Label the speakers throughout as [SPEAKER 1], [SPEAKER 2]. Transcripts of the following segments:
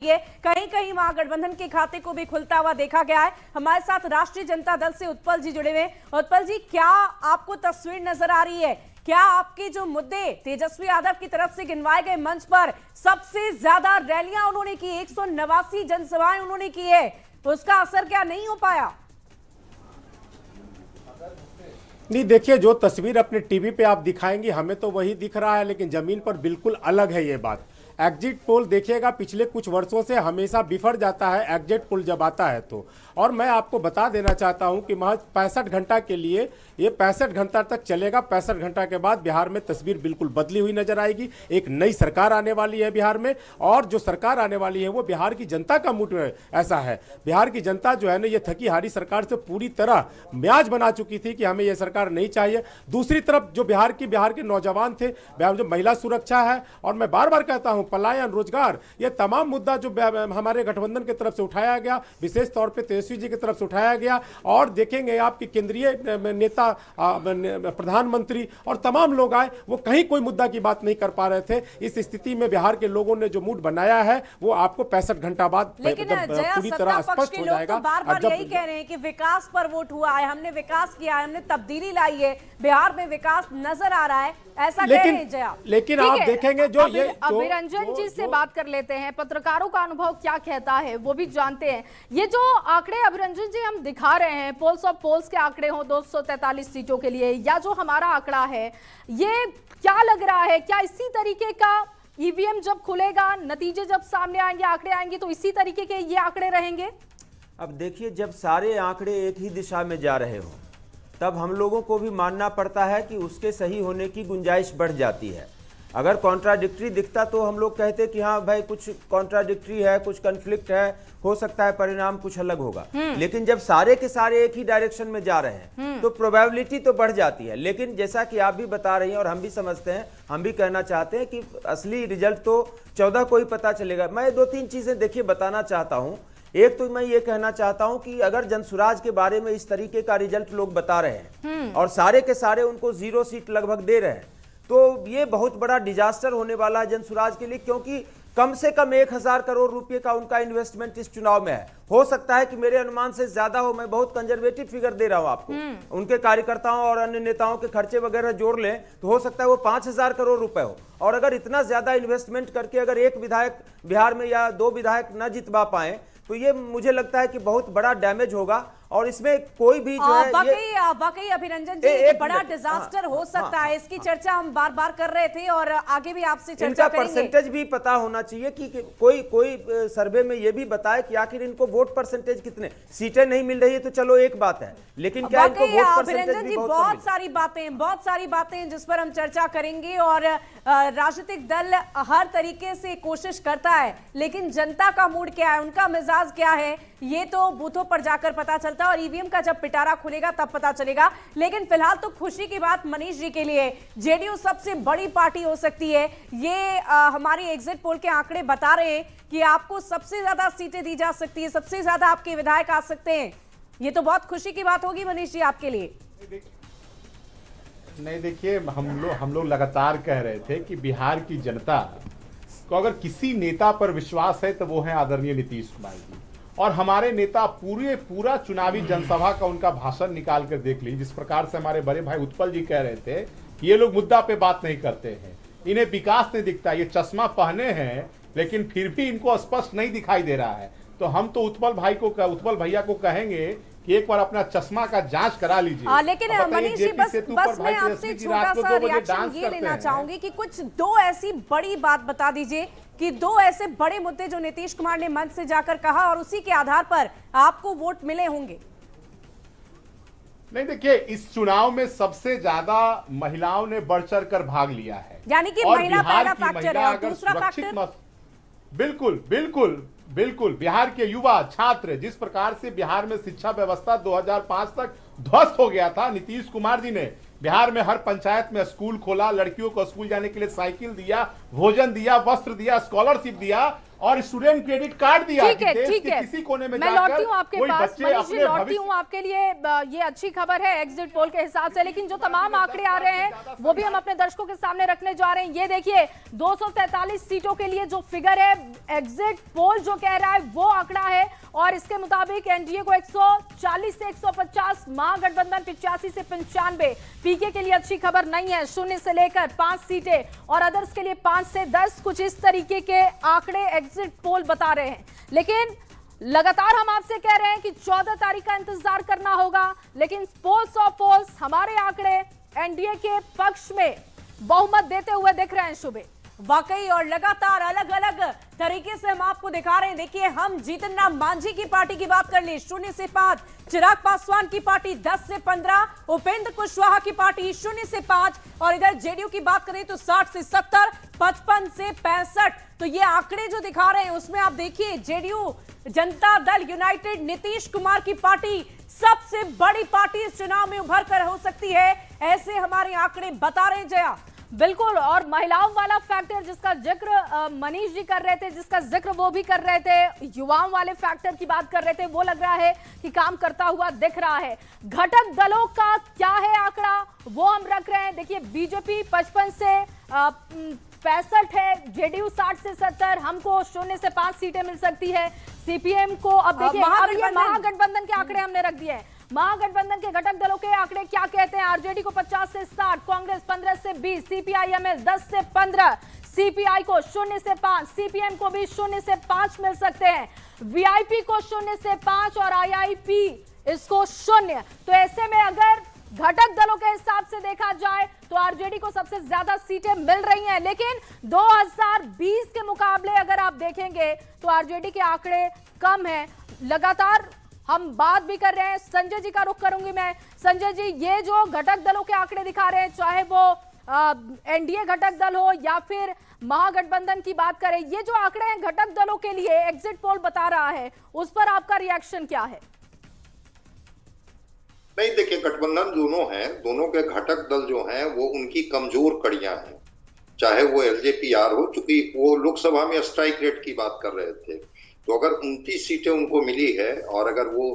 [SPEAKER 1] ये कहीं कहीं महागठबंधन के खाते को भी खुलता हुआ देखा गया है। हमारे साथ राष्ट्रीय जनता दल से उत्पल जी जुड़े हुए हैं। उत्पल जी, क्या आपको तस्वीर नजर आ रही है? क्या आपके जो मुद्दे तेजस्वी यादव की तरफ से गिनवाए गए मंच पर सबसे ज्यादा रैलियां उन्होंने की, 189 जनसभाएं उन्होंने की है, उसका असर क्या नहीं हो पाया?
[SPEAKER 2] नहीं, देखिए, जो तस्वीर अपने टीवी पे आप दिखाएंगे हमें तो वही दिख रहा है, लेकिन जमीन पर बिल्कुल अलग है ये बात। एग्जिट पोल देखिएगा, पिछले कुछ वर्षों से हमेशा बिफर जाता है एग्जिट पोल जब आता है तो। और मैं आपको बता देना चाहता हूं कि महज 65 घंटा के लिए ये 65 घंटा तक चलेगा। 65 घंटा के बाद बिहार में तस्वीर बिल्कुल बदली हुई नजर आएगी। एक नई सरकार आने वाली है बिहार में, और जो सरकार आने वाली है वो बिहार की जनता का मूड ऐसा है। बिहार की जनता जो है ना, ये थकी हारी सरकार से पूरी तरह म्याज बना चुकी थी कि हमें ये सरकार नहीं चाहिए। दूसरी तरफ जो बिहार के नौजवान थे, जो महिला सुरक्षा है, और मैं बार बार कहता हूं पलायन, रोजगार, ये तमाम मुद्दा जो हमारे गठबंधन की तरफ से उठाया गया, विशेष तौर पे तेजस्वी जी की तरफ से उठाया गया। और देखेंगे आपकी केंद्रीय नेता, प्रधानमंत्री और तमाम लोग आए, वो कहीं कोई मुद्दा की बात नहीं कर पा रहे थे। इस स्थिति में बिहार के लोगों ने जो मूड बनाया है वो आपको 65 घंटा बाद पूरी तरह स्पष्ट हो जाएगा।
[SPEAKER 1] तो बार बार यही कह रहे हैं कि विकास पर वोट हुआ है, हमने विकास किया है, हमने तब्दीली लाई है, बिहार में विकास नजर आ रहा है, ऐसा कह रहे हैं जया।
[SPEAKER 2] लेकिन आप देखेंगे जो ये
[SPEAKER 3] अभिरंजन जी से बात कर लेते हैं, पत्रकारों का अनुभव क्या कहता है वो भी जानते हैं। ये जो आंकड़े अभिरंजन जी हम दिखा रहे हैं, पोल्स ऑफ पोल्स के आंकड़े हो 243 सीटों के लिए, या जो हमारा आंकड़ा है, ये क्या लग रहा है? क्या इसी तरीके का ईवीएम जब खुलेगा, नतीजे जब सामने आएंगे, आंकड़े आएंगे, तो इसी तरीके के ये आंकड़े रहेंगे?
[SPEAKER 4] अब देखिए, जब सारे आंकड़े एक ही दिशा में जा रहे हो तब हम लोगों को भी मानना पड़ता है कि उसके सही होने की गुंजाइश बढ़ जाती है। अगर कॉन्ट्राडिक्टरी दिखता तो हम लोग कहते कि हाँ भाई कुछ कॉन्ट्राडिक्टरी है, कुछ कन्फ्लिक्ट है, हो सकता है परिणाम कुछ अलग होगा। लेकिन जब सारे के सारे एक ही डायरेक्शन में जा रहे हैं तो प्रोबेबिलिटी तो बढ़ जाती है। लेकिन जैसा कि आप भी बता रही हैं और हम भी समझते हैं, हम भी कहना चाहते हैं कि असली रिजल्ट तो 14 को ही पता चलेगा। मैं 2-3 चीजें देखिए बताना चाहता हूँ। एक तो मैं ये कहना चाहता हूं कि अगर जनसुराज के बारे में इस तरीके का रिजल्ट लोग बता रहे हैं और सारे के सारे उनको 0 सीट लगभग दे रहे हैं, तो ये बहुत बड़ा डिजास्टर होने वाला है जनसुराज के लिए, क्योंकि कम से कम 1000 करोड़ रुपए का उनका इन्वेस्टमेंट इस चुनाव में है। हो सकता है कि मेरे अनुमान से ज्यादा हो, मैं बहुत कंजर्वेटिव फिगर दे रहा हूं आपको। उनके कार्यकर्ताओं और अन्य नेताओं के खर्चे वगैरह जोड़ लें तो हो सकता है वो 5000 करोड़ रुपए हो। और अगर इतना ज्यादा इन्वेस्टमेंट करके अगर एक विधायक बिहार में या 2 विधायक न जितवा पाए तो ये मुझे लगता है कि बहुत बड़ा डैमेज होगा। और इसमें कोई भी जो है
[SPEAKER 1] वाकई अभिरंजन जी एक बड़ा डिजास्टर हो सकता है। इसकी चर्चा हम बार बार कर रहे थे और आगे भी आपसे चर्चा करेंगे।
[SPEAKER 4] परसेंटेज भी पता होना चाहिए कि कोई सर्वे में ये भी बताए कि आखिर इनको वोट परसेंटेज कितने, सीटें नहीं मिल रही है तो चलो एक बात है, लेकिन क्या इनको वोट परसेंटेज भी
[SPEAKER 1] बहुत सारी बातें जिस पर हम चर्चा करेंगे। और राजनीतिक दल हर तरीके से कोशिश करता है, लेकिन जनता का मूड क्या है, उनका मिजाज क्या है, ये तो बूथों पर जाकर पता चलता है और ईवीएम का जब पिटारा खुलेगा तब पता चलेगा। लेकिन फिलहाल तो खुशी की बात मनीष जी के लिए, जेडीयू सबसे बड़ी पार्टी हो सकती है। ये हमारी एग्जिट पोल के आंकड़े बता रहे हैं कि आपको सबसे ज्यादा सीटें दी जा सकती है, सबसे ज्यादा आपके विधायक आ सकते हैं। ये तो बहुत खुशी की बात होगी मनीष जी आपके लिए।
[SPEAKER 5] नहीं, देखिए, हम लोग लगातार कह रहे थे कि बिहार की जनता को अगर किसी नेता पर विश्वास है तो वो है आदरणीय नीतीश कुमार जी। और हमारे नेता पूरा चुनावी जनसभा का उनका भाषण निकाल कर देख लीजिए। जिस प्रकार से हमारे बड़े भाई उत्पल जी कह रहे थे कि ये लोग मुद्दा पे बात नहीं करते हैं, इन्हें विकास नहीं दिखता, ये चश्मा पहने हैं लेकिन फिर भी इनको स्पष्ट नहीं दिखाई दे रहा है। तो हम तो उत्पल भैया को कहेंगे कि एक बार अपना चश्मा का जांच करा लीजिए।
[SPEAKER 1] लेकिन मनीष जी बस मैं आपसे छोटा सा रिएक्शन ये लेना चाहूंगी कि कुछ 2 ऐसी बड़ी बात बता दीजिए कि 2 ऐसे बड़े मुद्दे जो नीतीश कुमार ने मंच से जाकर कहा और उसी के आधार पर आपको वोट मिले होंगे।
[SPEAKER 5] नहीं, देखिए, इस चुनाव में सबसे ज्यादा महिलाओं ने बढ़ चढ़ कर भाग लिया है,
[SPEAKER 1] यानी कि महिला पहला फैक्टर है। और दूसरा फैक्टर,
[SPEAKER 5] बिल्कुल बिहार के युवा छात्र, जिस प्रकार से बिहार में शिक्षा व्यवस्था 2005 तक ध्वस्त हो गया था, नीतीश कुमार जी ने बिहार में हर पंचायत में स्कूल खोला, लड़कियों को स्कूल जाने के लिए साइकिल दिया, भोजन दिया, वस्त्र दिया, स्कॉलरशिप दिया। और स्टूडेंट क्रेडिट कार्ड दिया
[SPEAKER 3] ठीक
[SPEAKER 5] कि
[SPEAKER 3] है,
[SPEAKER 5] देश
[SPEAKER 3] ठीक
[SPEAKER 5] के
[SPEAKER 3] है।
[SPEAKER 5] किसी कोने में
[SPEAKER 3] मैं
[SPEAKER 5] जाकर
[SPEAKER 3] लौटती हूँ आपके
[SPEAKER 5] कोई
[SPEAKER 3] पास,
[SPEAKER 5] बच्चे
[SPEAKER 3] मनीष जी
[SPEAKER 5] अपने
[SPEAKER 3] लौटती
[SPEAKER 5] भविष्य
[SPEAKER 3] हूँ आपके लिए। ये अच्छी खबर है एग्जिट पोल के हिसाब से, लेकिन जो तमाम आंकड़े आ रहे हैं वो भी हम अपने दर्शकों के सामने रखने जा रहे हैं। ये देखिए 243 सीटों के लिए जो फिगर है, एग्जिट पोल जो कह रहा है वो आंकड़ा है, और इसके मुताबिक एनडीए को 140 से 150, महागठबंधन 85 से 95। पीके के लिए अच्छी खबर नहीं है, 0 से लेकर 5 सीटें, और अदर्स के लिए 5 से 10, कुछ इस तरीके के आंकड़े एग्जिट पोल बता रहे हैं। लेकिन लगातार हम आपसे कह रहे हैं कि 14 तारीख का इंतजार करना होगा, लेकिन पोल्स ऑफ पोल्स हमारे आंकड़े एनडीए के पक्ष में बहुमत देते हुए दिख रहे हैं। शुभे
[SPEAKER 1] वाकई, और लगातार अलग अलग तरीके से हम आपको दिखा रहे हैं। देखिए, हम जीतन राम मांझी की पार्टी की बात कर ले 0 से 5, चिराग पासवान की पार्टी 10 से 15, उपेंद्र कुशवाहा की पार्टी 0 से 5, और इधर जेडीयू की बात करें तो 60 से 70, 55 से 65। तो ये आंकड़े जो दिखा रहे हैं उसमें आप देखिए, जेडीयू जनता दल यूनाइटेड नीतीश कुमार की पार्टी सबसे बड़ी पार्टी इस चुनाव में उभर कर हो सकती है, ऐसे हमारे आंकड़े बता रहे हैं। जया,
[SPEAKER 3] बिल्कुल, और महिलाओं वाला फैक्टर जिसका जिक्र मनीष जी कर रहे थे, जिसका जिक्र वो भी कर रहे थे, युवाओं वाले फैक्टर की बात कर रहे थे, वो लग रहा है कि काम करता हुआ दिख रहा है। घटक दलों का क्या है आंकड़ा, वो हम रख रहे हैं। देखिए, बीजेपी 55 से 65 है, जेडीयू 60 से 70, हमको 0 से 5 सीटें मिल सकती है। सीपीएम को अब देखिए, अब ये महागठबंधन के आंकड़े हमने रख दिए हैं। महागठबंधन के घटक दलों के आंकड़े क्या कहते हैं? आरजेडी को 50 से 60, कांग्रेस 15 से 20, सीपीआईएमएल 10 से 15, सीपीआई को 0 से 5, सीपीएम को भी 0 से 5 मिल सकते हैं, वीआईपी को 0 से 5 और आईआईपी इसको 0। तो ऐसे में अगर घटक दलों के हिसाब से देखा जाए तो आरजेडी को सबसे ज्यादा सीटें मिल रही हैं, लेकिन 2020 के मुकाबले अगर आप देखेंगे तो आरजेडी के आंकड़े कम हैं। लगातार हम बात भी कर रहे हैं, संजय जी का रुख करूंगी मैं। संजय जी, ये जो घटक दलों के आंकड़े दिखा रहे हैं, चाहे वो एनडीए घटक दल हो या फिर महागठबंधन की बात करें, ये जो आंकड़े हैं घटक दलों के लिए एग्जिट पोल बता रहा है, उस पर आपका रिएक्शन क्या है?
[SPEAKER 6] नहीं, देखिए, गठबंधन दोनों हैं, दोनों के घटक दल जो हैं वो उनकी कमजोर कड़ियां हैं, चाहे वो एलजेपीआर हो, चूंकि वो लोकसभा में स्ट्राइक रेट की बात कर रहे थे, तो अगर 29 सीटें उनको मिली है और अगर वो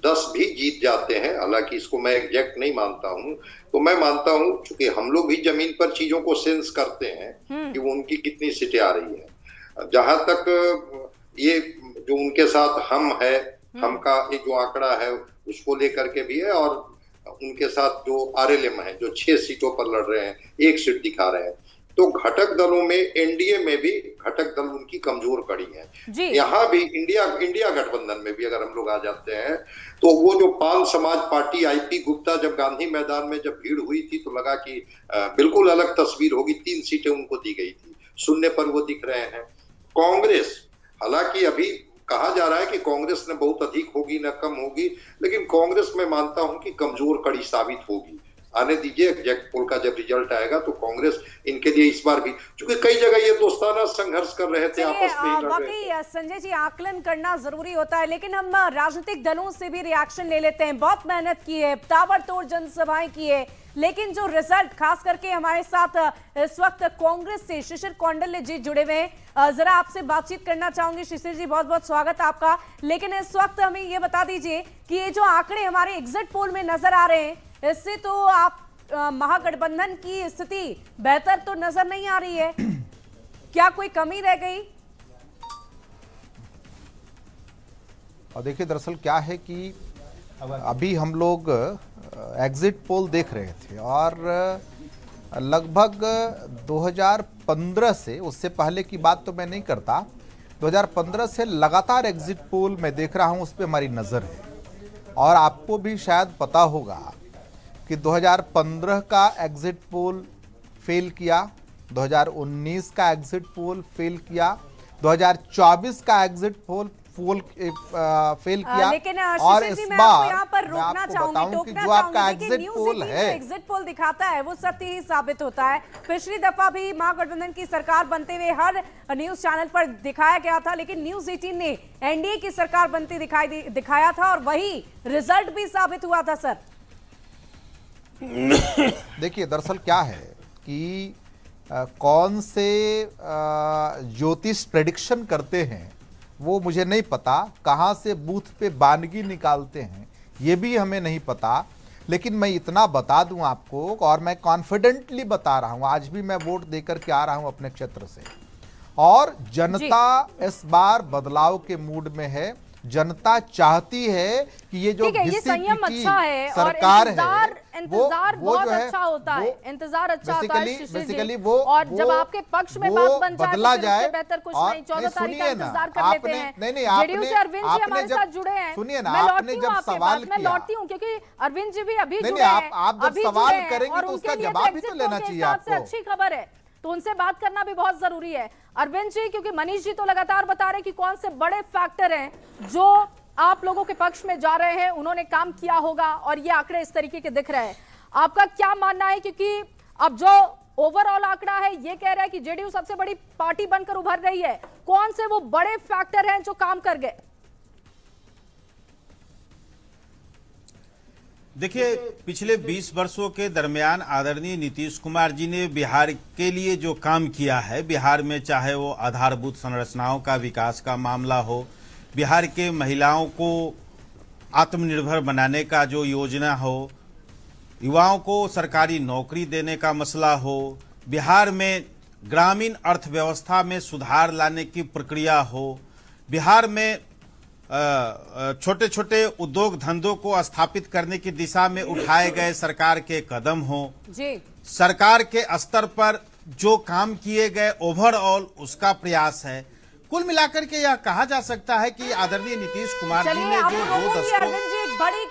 [SPEAKER 6] 10 भी जीत जाते हैं, हालांकि इसको मैं एग्जैक्ट नहीं मानता हूं, तो मैं मानता हूं चूंकि हम लोग भी जमीन पर चीजों को सेंस करते हैं कि वो उनकी कितनी सीटें आ रही है। जहां तक ये जो उनके साथ हम है, हम का ये जो आंकड़ा है उसको लेकर के भी है, और उनके साथ जो आरएलएम है जो 6 सीटों पर लड़ रहे हैं, 1 सीट दिखा रहे हैं, तो घटक दलों में एनडीए में भी घटक दल उनकी कमजोर कड़ी है। यहाँ भी इंडिया गठबंधन में भी अगर हम लोग आ जाते हैं तो वो जो पान समाज पार्टी आईपी गुप्ता जब गांधी मैदान में जब भीड़ हुई थी तो लगा कि बिल्कुल अलग तस्वीर होगी, 3 सीटें उनको दी गई थी, शून्य पर वो दिख रहे हैं। कांग्रेस, हालांकि अभी कहा जा रहा है कि कांग्रेस ने बहुत अधिक होगी न कम होगी, लेकिन कांग्रेस में मानता हूं कि कमजोर कड़ी साबित होगी। आने दीजिए, एग्जैक्ट पोल का जब रिजल्ट आएगा तो कांग्रेस इनके लिए इस बार भी, क्योंकि कई जगह ये दोस्ताना संघर्ष कर रहे थे, आपस में
[SPEAKER 1] वाकई संजय जी, आकलन करना जरूरी होता है, लेकिन हम राजनीतिक दलों से भी रिएक्शन ले लेते हैं। बहुत मेहनत की है, ताबड़तोड़ जनसभाएं की है, लेकिन जो रिजल्ट, खास करके हमारे साथ इस वक्त कांग्रेस से शिशिर कौंडल्य जी जुड़े हुए हैं, जरा आपसे बातचीत करना चाहूंगी। शिशिर जी, बहुत बहुत स्वागत आपका। लेकिन इस वक्त हमें ये बता दीजिए कि ये जो आंकड़े हमारे एग्जिट पोल में नजर आ रहे हैं, इससे तो आप महागठबंधन की स्थिति बेहतर तो नजर नहीं आ रही है, क्या कोई कमी रह गई?
[SPEAKER 7] और देखिए, दरअसल क्या है कि अभी हम लोग एग्जिट पोल देख रहे थे और लगभग 2015 से, उससे पहले की बात तो मैं नहीं करता, 2015 से लगातार एग्जिट पोल मैं देख रहा हूं, उस पर हमारी नज़र है। और आपको भी शायद पता होगा कि 2015 का एग्जिट पोल फेल किया, 2019 का एग्जिट पोल फेल किया, 2024 का एग्जिट पोल फेल किया,
[SPEAKER 1] लेकिन
[SPEAKER 7] और इस बार
[SPEAKER 1] यहाँ पर
[SPEAKER 7] मैं
[SPEAKER 1] रोकना
[SPEAKER 7] आपको
[SPEAKER 1] चाहूंगी,
[SPEAKER 7] बताऊं कि जो आपका एग्जिट पोल है,
[SPEAKER 1] एग्जिट पोल दिखाता है वो सत्य ही साबित होता है। पिछली दफा भी महागठबंधन की सरकार बनते हुए हर न्यूज चैनल पर दिखाया गया था, लेकिन न्यूज 18 ने एनडीए की सरकार बनती दिखाया था और वही रिजल्ट भी साबित हुआ था। सर
[SPEAKER 7] देखिए, दरअसल क्या है कि कौन से ज्योतिष प्रेडिक्शन करते हैं वो मुझे नहीं पता, कहाँ से बूथ पे बानगी निकालते हैं ये भी हमें नहीं पता। लेकिन मैं इतना बता दूं आपको, और मैं कॉन्फिडेंटली बता रहा हूं, आज भी मैं वोट देकर के आ रहा हूं अपने क्षेत्र से, और जनता इस बार बदलाव के मूड में है। जनता चाहती है कि ये जो
[SPEAKER 3] ये संयम अच्छा है
[SPEAKER 7] सरकार
[SPEAKER 3] और इंतजार
[SPEAKER 7] वो
[SPEAKER 3] बहुत
[SPEAKER 7] जो है,
[SPEAKER 3] अच्छा होता है, इंतजार अच्छा होता है शिशिर जी।
[SPEAKER 7] बेसिकली
[SPEAKER 3] और जब आपके पक्ष में बात बन जाए
[SPEAKER 7] बदला
[SPEAKER 3] तो
[SPEAKER 7] जाए,
[SPEAKER 3] उससे बेहतर कुछ नहीं। 14 तारीख का इंतजार कर लेते हैं।
[SPEAKER 7] नहीं
[SPEAKER 3] जेडीयू से अरविंद जी हमारे साथ जुड़े हैं।
[SPEAKER 7] सुनिए ना,
[SPEAKER 3] मैं
[SPEAKER 7] आपने जब सवाल
[SPEAKER 3] मैं
[SPEAKER 7] किया,
[SPEAKER 3] लौटती हूँ क्योंकि अरविंद जी भी अभी
[SPEAKER 7] नहीं
[SPEAKER 3] जुड़े हैं।
[SPEAKER 7] आप जब सवाल करेंगे तो उसका जवाब भी तो लेना चाहिए आपको।
[SPEAKER 3] अच्छी खबर है तो उनसे बात करना भी बहुत जरूरी है। अरविंद जी, क्योंकि मनीष जी तो लगातार बता रहे कि कौन से बड़े फैक्टर हैं जो आप लोगों के पक्ष में जा रहे हैं, उन्होंने काम किया होगा और ये आंकड़े इस तरीके के दिख रहे हैं। आपका क्या मानना है, क्योंकि अब जो ओवरऑल आंकड़ा है ये कह रहा है कि जेडीयू सबसे बड़ी पार्टी बनकर उभर रही है, कौन से वो बड़े फैक्टर हैं जो काम कर गए?
[SPEAKER 8] देखिए, पिछले 20 वर्षों के दरमियान आदरणीय नीतीश कुमार जी ने बिहार के लिए जो काम किया है, बिहार में चाहे वो आधारभूत संरचनाओं का विकास का मामला हो, बिहार के महिलाओं को आत्मनिर्भर बनाने का जो योजना हो, युवाओं को सरकारी नौकरी देने का मसला हो, बिहार में ग्रामीण अर्थव्यवस्था में सुधार लाने की प्रक्रिया हो, बिहार में छोटे छोटे उद्योग धंधों को स्थापित करने की दिशा में उठाए गए सरकार के कदम हो,
[SPEAKER 1] जी
[SPEAKER 8] सरकार के स्तर पर जो काम किए गए ओवरऑल उसका प्रयास है। कुल मिलाकर के यह कहा जा सकता है कि आदरणीय नीतीश कुमार जी ने जो 2 दशकों
[SPEAKER 1] अरविंद जी एक बड़ी